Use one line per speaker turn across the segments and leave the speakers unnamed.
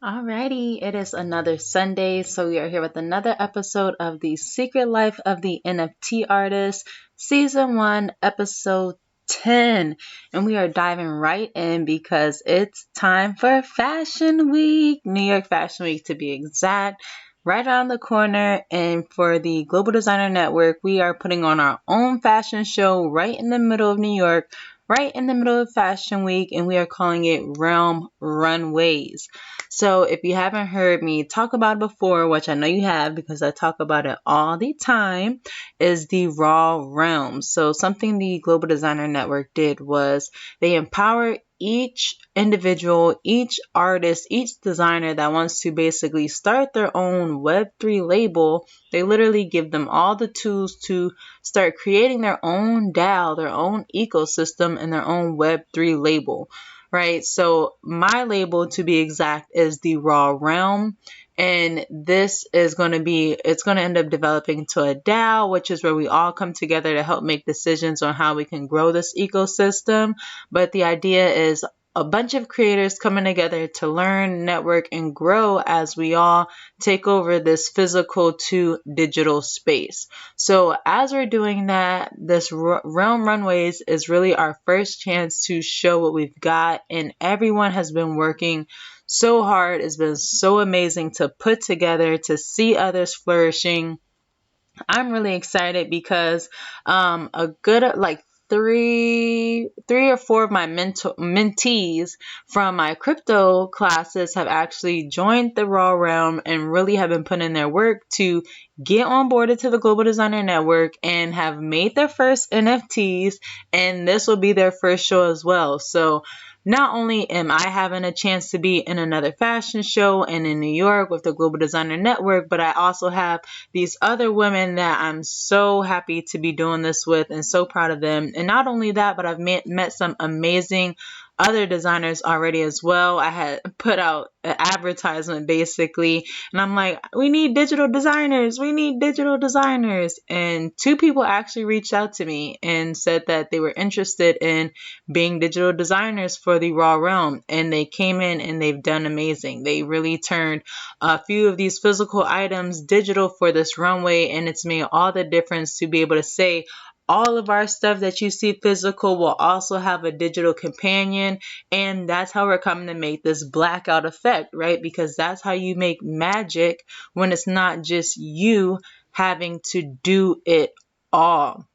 Alrighty, it is another Sunday, so we are here with another episode of the Secret Life of the NFT Artist, Season 1, Episode 10. And we are diving right in because it's time for Fashion Week, New York Fashion Week to be exact, right around the corner. And for the Global Designer Network, we are putting on our own fashion show right in the middle of New York, right in the middle of Fashion Week, and we are calling it Realm Runways. So if you haven't heard me talk about it before, which I know you have because I talk about it all the time, is the raw realm. So something the Global Designer Network did was they empower each individual, each artist, each designer that wants to basically start their own Web3 label. They literally give them all the tools to start creating their own DAO, their own ecosystem, and their own Web3 label. Right, so my label, to be exact, is the Raw Realm, and this is going to it's going to end up developing to a DAO, which is where we all come together to help make decisions on how we can grow this ecosystem. But the idea is a bunch of creators coming together to learn, network, and grow as we all take over this physical to digital space. So as we're doing that, this Realm Runways is really our first chance to show what we've got, and everyone has been working so hard. It's been so amazing to put together, to see others flourishing. I'm really excited because a good like three or four of my mentees from my crypto classes have actually joined the Raw Realm and really have been putting in their work to get onboarded to the Global Designer Network and have made their first NFTs, and this will be their first show as well. So not only am I having a chance to be in another fashion show and in New York with the Global Designer Network, but I also have these other women that I'm so happy to be doing this with and so proud of them. And not only that, but I've met some amazing other designers already as well. I had put out an advertisement basically, and I'm like, we need digital designers. We need digital designers. And two people actually reached out to me and said that they were interested in being digital designers for the Raw Realm. And they came in and they've done amazing. They really turned a few of these physical items digital for this runway, and it's made all the difference to be able to say, all of our stuff that you see physical will also have a digital companion, and that's how we're coming to make this blackout effect, right? Because that's how you make magic when it's not just you having to do it all.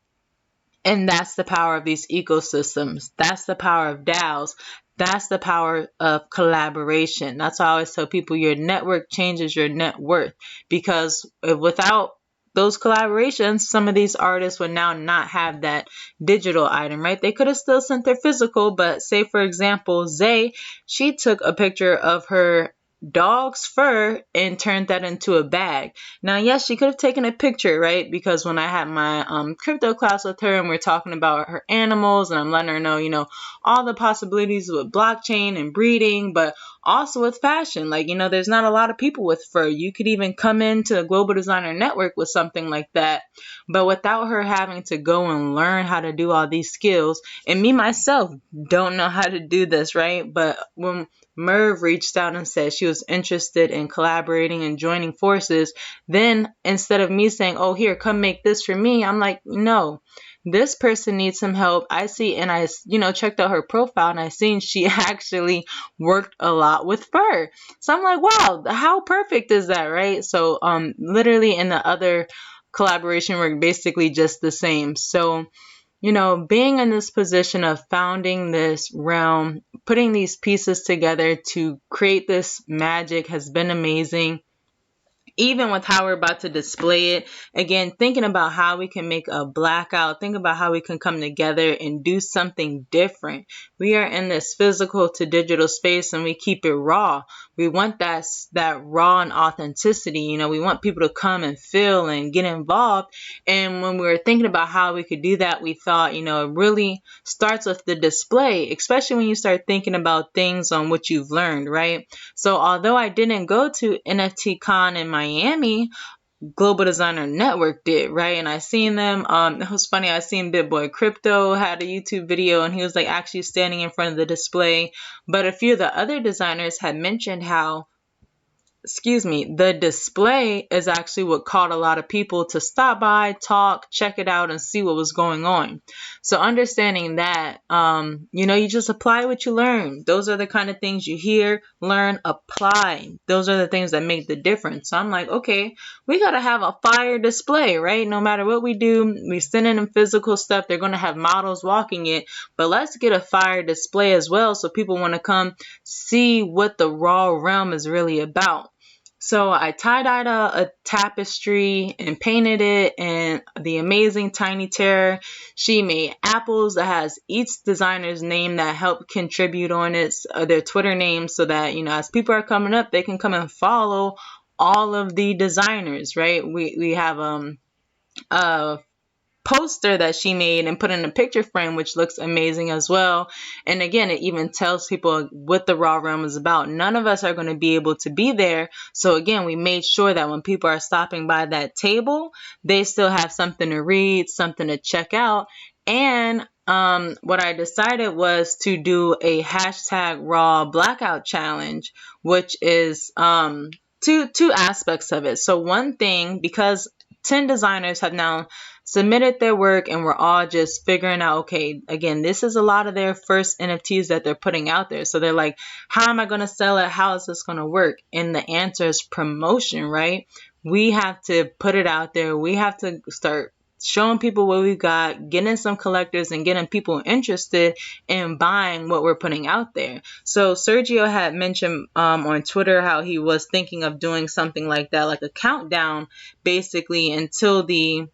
And that's the power of these ecosystems. That's the power of DAOs. That's the power of collaboration. That's why I always tell people your network changes your net worth, because without those collaborations, some of these artists would now not have that digital item, right? They could have still sent their physical, but say, for example, Zay, she took a picture of her dog's fur and turned that into a bag. Now, yes, she could have taken a picture, right? Because when I had my crypto class with her and we're talking about her animals and I'm letting her know, all the possibilities with blockchain and breeding, but also with fashion. Like, there's not a lot of people with fur. You could even come into a Global Designer Network with something like that. But without her having to go and learn how to do all these skills, and me myself don't know how to do this, right? But when Merv reached out and said she was interested in collaborating and joining forces, then instead of me saying, oh, here, come make this for me, I'm like, no, this person needs some help. I see, and I, checked out her profile and I seen she actually worked a lot with fur. So I'm like, wow, how perfect is that, right? So literally in the other collaboration work, basically just the same. So being in this position of founding this realm, putting these pieces together to create this magic has been amazing. Even with how we're about to display it, again, thinking about how we can make a blackout, think about how we can come together and do something different. We are in this physical to digital space and we keep it raw. We want that raw and authenticity. We want people to come and feel and get involved. And when we were thinking about how we could do that, we thought, it really starts with the display, especially when you start thinking about things on what you've learned, right? So although I didn't go to NFT Con in Miami, Global Designer Network did, right? And I seen them. It was funny. I seen Big Boy Crypto had a YouTube video and he was like actually standing in front of the display. But a few of the other designers had mentioned how the display is actually what caught a lot of people to stop by, talk, check it out, and see what was going on. So understanding that, you just apply what you learn. Those are the kind of things you hear, learn, apply. Those are the things that make the difference. So I'm like, okay, we got to have a fire display, right? No matter what we do, we send in them physical stuff. They're going to have models walking it, but let's get a fire display as well so people want to come see what the raw realm is really about. So I tie-dyed a tapestry and painted it, and the amazing Tiny Terror, she made apples that has each designer's name that helped contribute on it, their Twitter name, so that, as people are coming up, they can come and follow all of the designers, right? We have a poster that she made and put in a picture frame, which looks amazing as well. And again, it even tells people what the raw realm is about. None of us are going to be able to be there. So again, we made sure that when people are stopping by that table, they still have something to read, something to check out. And what I decided was to do a hashtag raw blackout challenge, which is two aspects of it. So one thing, because 10 designers have now submitted their work, and we're all just figuring out, okay, again, this is a lot of their first NFTs that they're putting out there. So they're like, how am I going to sell it? How is this going to work? And the answer is promotion, right? We have to put it out there. We have to start showing people what we've got, getting some collectors and getting people interested in buying what we're putting out there. So Sergio had mentioned on Twitter how he was thinking of doing something like that, like a countdown, basically until the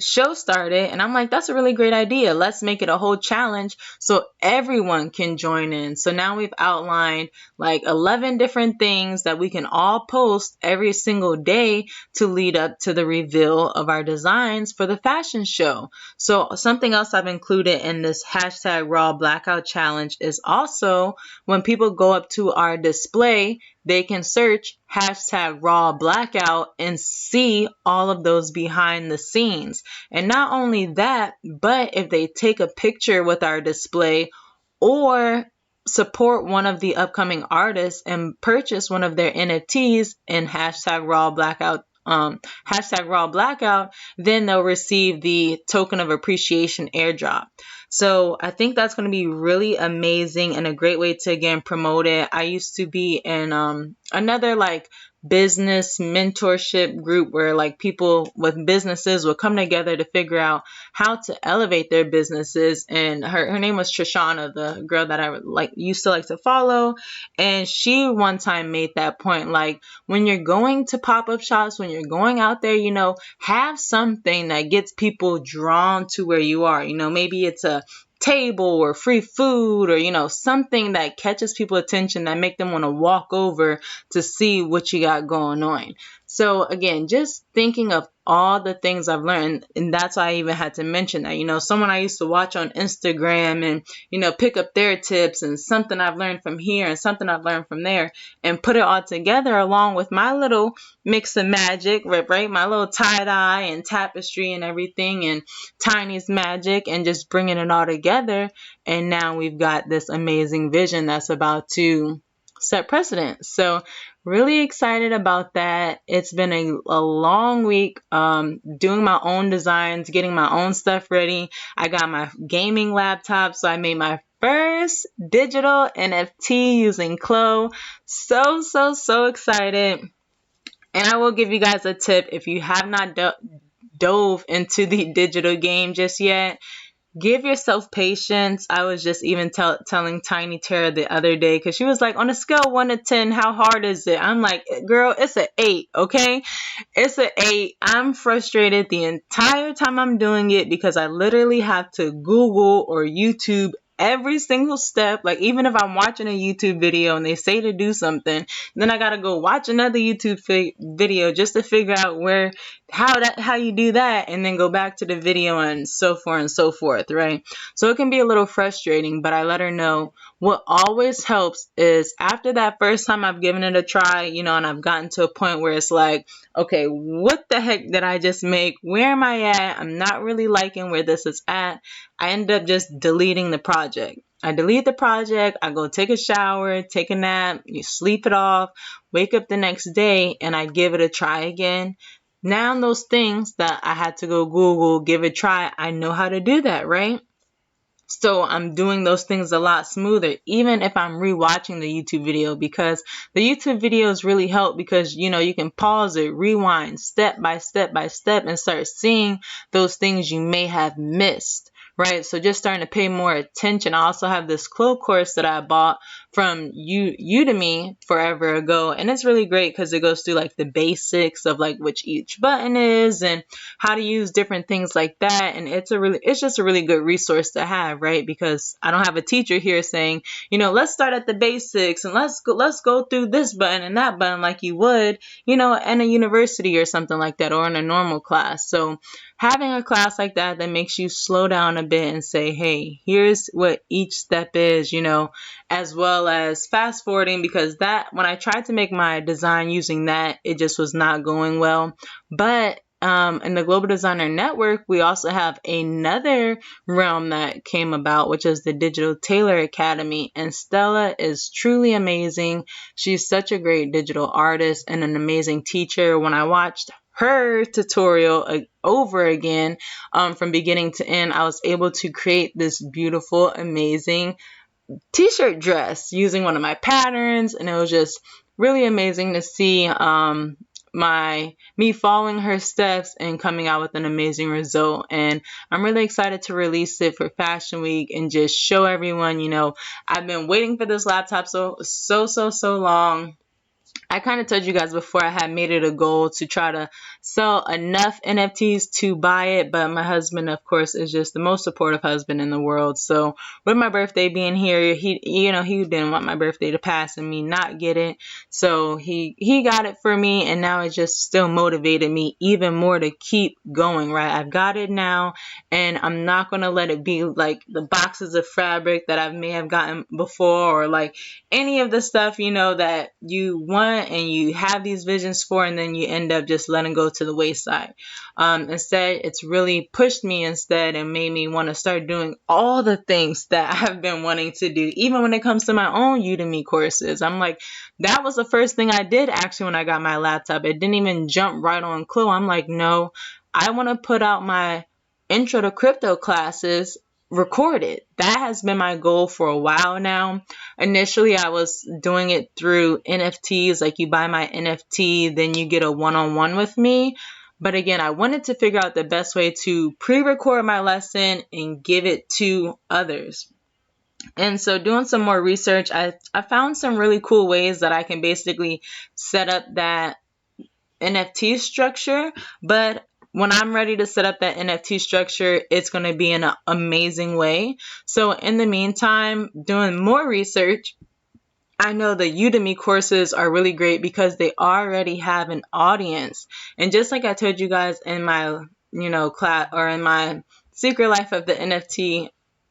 show started. And I'm like, that's a really great idea. Let's make it a whole challenge so everyone can join in. So now we've outlined like 11 different things that we can all post every single day to lead up to the reveal of our designs for the fashion show. So something else I've included in this hashtag raw blackout challenge is also when people go up to our display, they can search hashtag raw blackout and see all of those behind the scenes. And not only that, but if they take a picture with our display or support one of the upcoming artists and purchase one of their NFTs in hashtag raw blackout, then they'll receive the token of appreciation airdrop. So I think that's going to be really amazing and a great way to, again, promote it. I used to be in another like business mentorship group where like people with businesses would come together to figure out how to elevate their businesses. And her name was Trishana, the girl that I used to like to follow. And she one time made that point, like when you're going to pop-up shops, when you're going out there, have something that gets people drawn to where you are. Maybe it's a table or free food or something that catches people's attention that make them want to walk over to see what you got going on. So again, just thinking of all the things I've learned, and that's why I even had to mention that, someone I used to watch on Instagram and, pick up their tips and something I've learned from here and something I've learned from there and put it all together along with my little mix of magic, right? My little tie-dye and tapestry and everything and Tiny's magic and just bringing it all together. And now we've got this amazing vision that's about to set precedent. So really excited about that. It's been a long week doing my own designs, getting my own stuff ready. I got my gaming laptop, so I made my first digital NFT using Clo. So excited. And I will give you guys a tip if you have not dove into the digital game just yet. Give yourself patience. I was just even telling Tiny Terror the other day because she was like, on a scale of 1 to 10, how hard is it? I'm like, girl, it's an 8, okay? It's an 8. I'm frustrated the entire time I'm doing it because I literally have to Google or YouTube every single step. Like even if I'm watching a YouTube video and they say to do something, then I gotta go watch another YouTube video just to figure out how you do that, and then go back to the video and so forth, right? So it can be a little frustrating, but I let her know what always helps is after that first time I've given it a try, and I've gotten to a point where it's like, okay, what the heck did I just make? Where am I at? I'm not really liking where this is at. I end up just deleting the project. I delete the project, I go take a shower, take a nap, you sleep it off, wake up the next day, and I give it a try again. Now those things that I had to go Google, give it a try, I know how to do that, right? So I'm doing those things a lot smoother, even if I'm rewatching the YouTube video, because the YouTube videos really help because, you can pause it, rewind step by step by step and start seeing those things you may have missed. Right. So just starting to pay more attention. I also have this clothes course that I bought from Udemy forever ago. And it's really great because it goes through like the basics of like which each button is and how to use different things like that. And it's just a really good resource to have, right? Because I don't have a teacher here saying, let's start at the basics and let's go through this button and that button like you would, in a university or something like that, or in a normal class. So having a class like that makes you slow down a bit and say, hey, here's what each step is, as well as fast forwarding, because that when I tried to make my design using that, it just was not going well. But in the Global Designer Network, we also have another realm that came about, which is the Digital Tailor Academy. And Stella is truly amazing. She's such a great digital artist and an amazing teacher. When I watched her tutorial over again, from beginning to end, I was able to create this beautiful, amazing T-shirt dress using one of my patterns, and it was just really amazing to see me following her steps and coming out with an amazing result. And I'm really excited to release it for Fashion Week and just show everyone, I've been waiting for this laptop so long. I kind of told you guys before I had made it a goal to try to sell enough NFTs to buy it, but my husband, of course, is just the most supportive husband in the world. So with my birthday being here, he didn't want my birthday to pass and me not get it. So he got it for me, and now it just still motivated me even more to keep going, right? I've got it now, and I'm not going to let it be like the boxes of fabric that I may have gotten before, or like any of the stuff, that you want and you have these visions for, and then you end up just letting go to the wayside. Instead, it's really pushed me instead and made me want to start doing all the things that I've been wanting to do, even when it comes to my own Udemy courses. I'm like, that was the first thing I did actually when I got my laptop. It didn't even jump right on clue. I'm like, no, I want to put out my intro to crypto classes recorded. That has been my goal for a while now. Initially, I was doing it through NFTs, like you buy my NFT, then you get a one-on-one with me. But again, I wanted to figure out the best way to pre-record my lesson and give it to others. And so doing some more research, I found some really cool ways that I can basically set up that NFT structure. But when I'm ready to set up that NFT structure, it's going to be in an amazing way. So in the meantime, doing more research, I know the Udemy courses are really great because they already have an audience. And just like I told you guys in my, class, or in my Secret Life of the NFT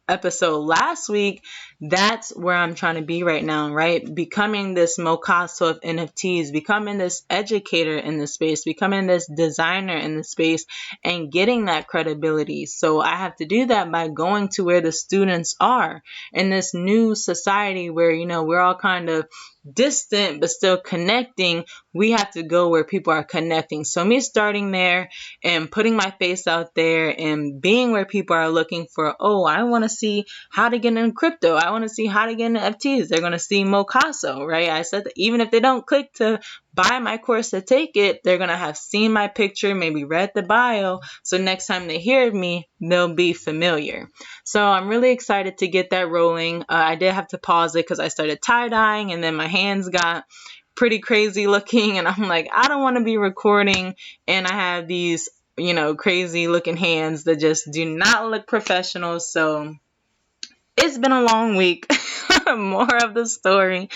episode last week, that's where I'm trying to be right now, right? Becoming this Mocasso of NFTs, becoming this educator in the space, becoming this designer in the space, and getting that credibility. So I have to do that by going to where the students are in this new society where, we're all kind of distant but still connecting. We have to go where people are connecting. So me starting there and putting my face out there and being where people are looking for, I want to see how to get in crypto. I want to see how to get into NFTs. They're going to see Mocasso, right? I said that even if they don't click to buy my course to take it, they're going to have seen my picture, maybe read the bio. So next time they hear me, they'll be familiar. So I'm really excited to get that rolling. I did have to pause it because I started tie-dyeing and then my hands got pretty crazy looking. And I'm like, I don't want to be recording and I have these, crazy looking hands that just do not look professional. So it's been a long week. More of the story.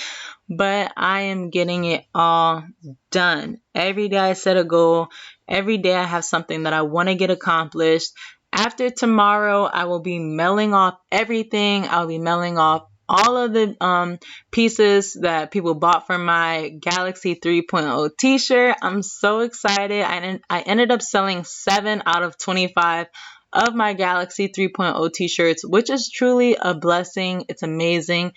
But I am getting it all done. Every day I set a goal. Every day I have something that I want to get accomplished. After tomorrow, I will be mailing off everything. I'll be mailing off all of the pieces that people bought for my Galaxy 3.0 t-shirt. I'm so excited. I ended up selling 7 out of 25 of my Galaxy 3.0 t-shirts, which is truly a blessing. It's amazing.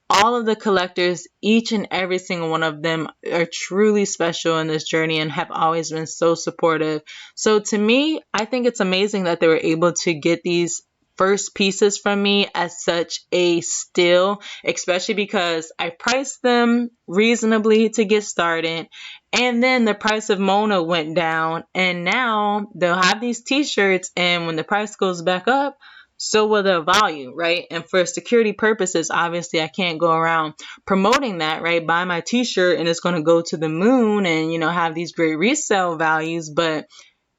All of the collectors, each and every single one of them are truly special in this journey and have always been so supportive. So to me, I think it's amazing that they were able to get these first pieces from me at such a steal, especially because I priced them reasonably to get started. And then the price of Mona went down, and now they'll have these t-shirts, and when the price goes back up, so will the value, right? And for security purposes, obviously I can't go around promoting that, right? Buy my t-shirt and it's going to go to the moon and, have these great resale values. But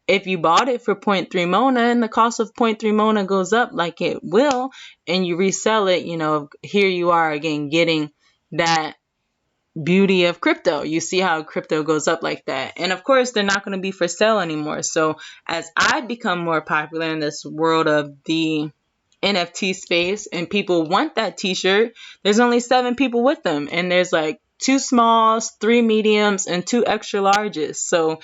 if you bought it for 0.3 Mona and the cost of 0.3 Mona goes up like it will, and you resell it, here you are again getting that beauty of crypto. You see how crypto goes up like that. And of course, they're not going to be for sale anymore. So as I become more popular in this world of the NFT space and people want that t-shirt, there's only 7 people with them. And there's like 2 smalls, 3 mediums, and 2 extra larges. So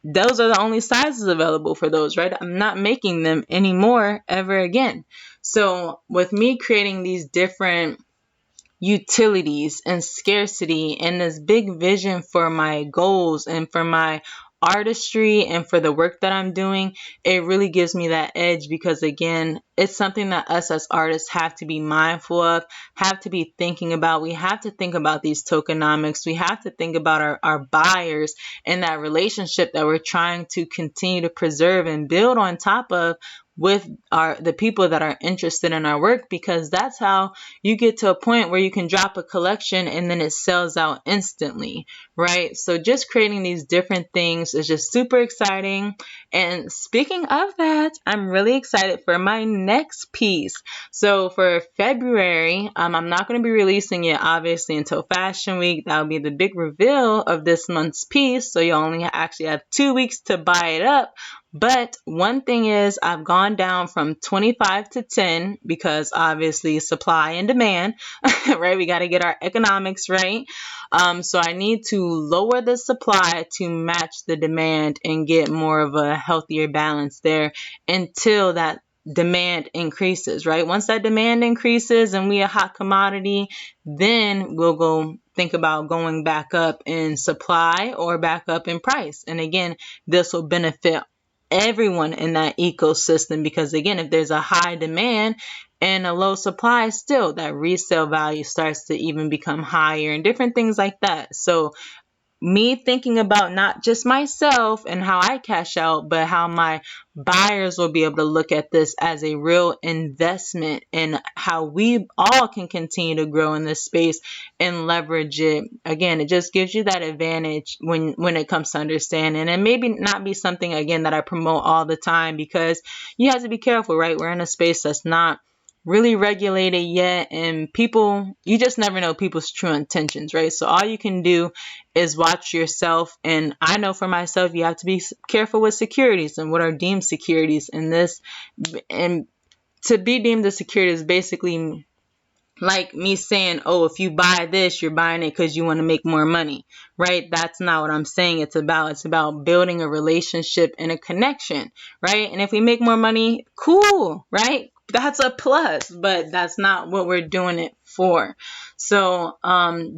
those are the only sizes available for those, right? I'm not making them anymore ever again. So with me creating these different utilities and scarcity and this big vision for my goals and for my artistry and for the work that I'm doing, it really gives me that edge because again, it's something that us as artists have to be mindful of, have to be thinking about. We have to think about these tokenomics. We have to think about our buyers and that relationship that we're trying to continue to preserve and build on top of with the people that are interested in our work, because that's how you get to a point where you can drop a collection and then it sells out instantly, right? So just creating these different things is just super exciting. And speaking of that, I'm really excited for my next piece. So for February, I'm not going to be releasing it obviously until Fashion Week. That'll be the big reveal of this month's piece. So you only actually have 2 weeks to buy it up. But one thing is I've gone down from 25 to 10 because obviously supply and demand, right? We got to get our economics right. So I need to lower the supply to match the demand and get more of a healthier balance there until that demand increases, right? Once that demand increases and we a hot commodity, then we'll go think about going back up in supply or back up in price. And again, this will benefit everyone in that ecosystem because again, if there's a high demand and a low supply, still that resale value starts to even become higher and different things like that. So me thinking about not just myself and how I cash out, but how my buyers will be able to look at this as a real investment in how we all can continue to grow in this space and leverage it. Again, it just gives you that advantage when it comes to understanding, and maybe not be something again that I promote all the time because you have to be careful, right? We're in a space that's not really regulated yet, and people, you just never know people's true intentions, right? So all you can do is watch yourself. And I know for myself, you have to be careful with securities and what are deemed securities in this. And to be deemed a security is basically like me saying, oh, if you buy this, you're buying it because you want to make more money, right? That's not what I'm saying it's about. It's about building a relationship and a connection, right? And if we make more money, cool, right? That's a plus, but that's not what we're doing it for. So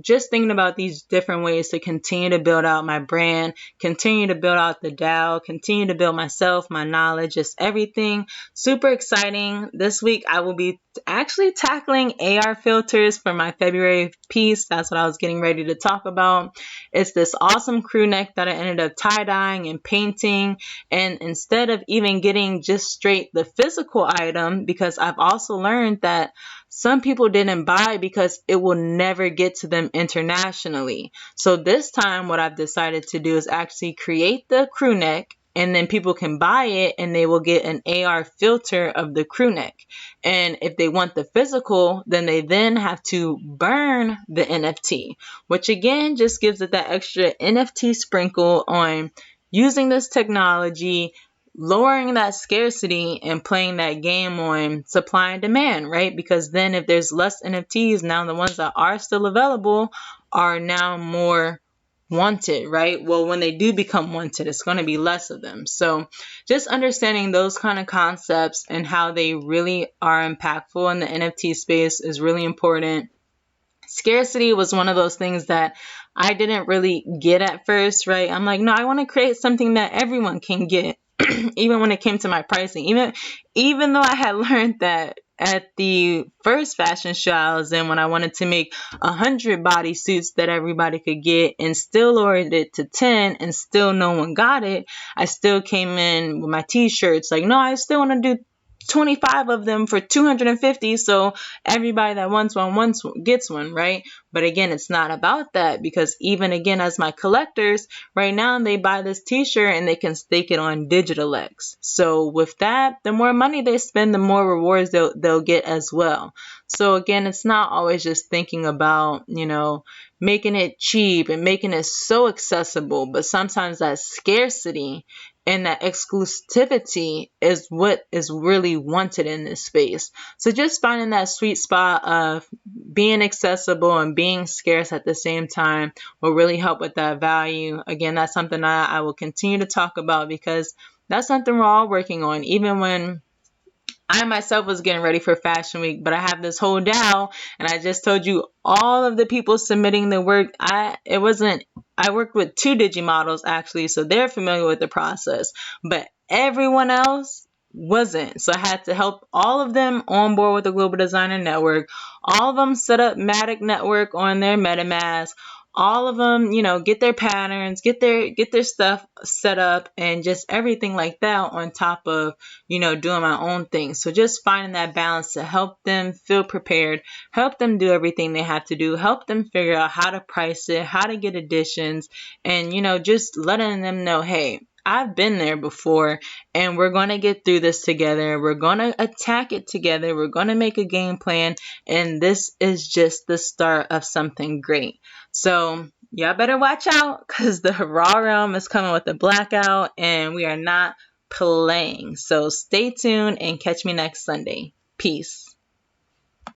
just thinking about these different ways to continue to build out my brand, continue to build out the DAO, continue to build myself, my knowledge, just everything. Super exciting. This week I will be actually tackling AR filters for my February piece. That's what I was getting ready to talk about. It's this awesome crew neck that I ended up tie-dyeing and painting. And instead of even getting just straight the physical item, because I've also learned that some people didn't buy because it will never get to them internationally. So this time what I've decided to do is actually create the crew neck, and then people can buy it and they will get an AR filter of the crew neck. And if they want the physical, then they then have to burn the NFT, which again just gives it that extra NFT sprinkle on using this technology, lowering that scarcity and playing that game on supply and demand, right? Because then if there's less NFTs, now the ones that are still available are now more wanted, right? Well, when they do become wanted, it's going to be less of them. So just understanding those kind of concepts and how they really are impactful in the NFT space is really important. Scarcity was one of those things that I didn't really get at first, right? I'm like, no, I want to create something that everyone can get. Even when it came to my pricing, even though I had learned that at the first fashion show I was in, when I wanted to make 100 bodysuits that everybody could get and still lowered it to 10 and still no one got it, I still came in with my t-shirts like, no, I still want to do 25 of them for 250, so everybody that wants one gets one, right? But again, it's not about that, because even again, as my collectors right now, they buy this t-shirt and they can stake it on Digital X. So with that, the more money they spend, the more rewards they'll get as well. So again, it's not always just thinking about, making it cheap and making it so accessible, but sometimes that scarcity and that exclusivity is what is really wanted in this space. So just finding that sweet spot of being accessible and being scarce at the same time will really help with that value. Again, that's something I will continue to talk about, because that's something we're all working on. Even when I myself was getting ready for Fashion Week, but I have this whole DAO, and I just told you all of the people submitting the work. I worked with 2 Digimodels actually, so they're familiar with the process, but everyone else wasn't. So I had to help all of them on board with the Global Designer Network. All of them set up Matic Network on their MetaMask. All of them, get their patterns, get their stuff set up, and just everything like that on top of, doing my own thing. So just finding that balance to help them feel prepared, help them do everything they have to do, help them figure out how to price it, how to get additions, and, just letting them know, hey, I've been there before, and we're going to get through this together. We're going to attack it together. We're going to make a game plan, and this is just the start of something great. So y'all better watch out, because the Raw Realm is coming with the Blackout, and we are not playing. So stay tuned and catch me next Sunday. Peace.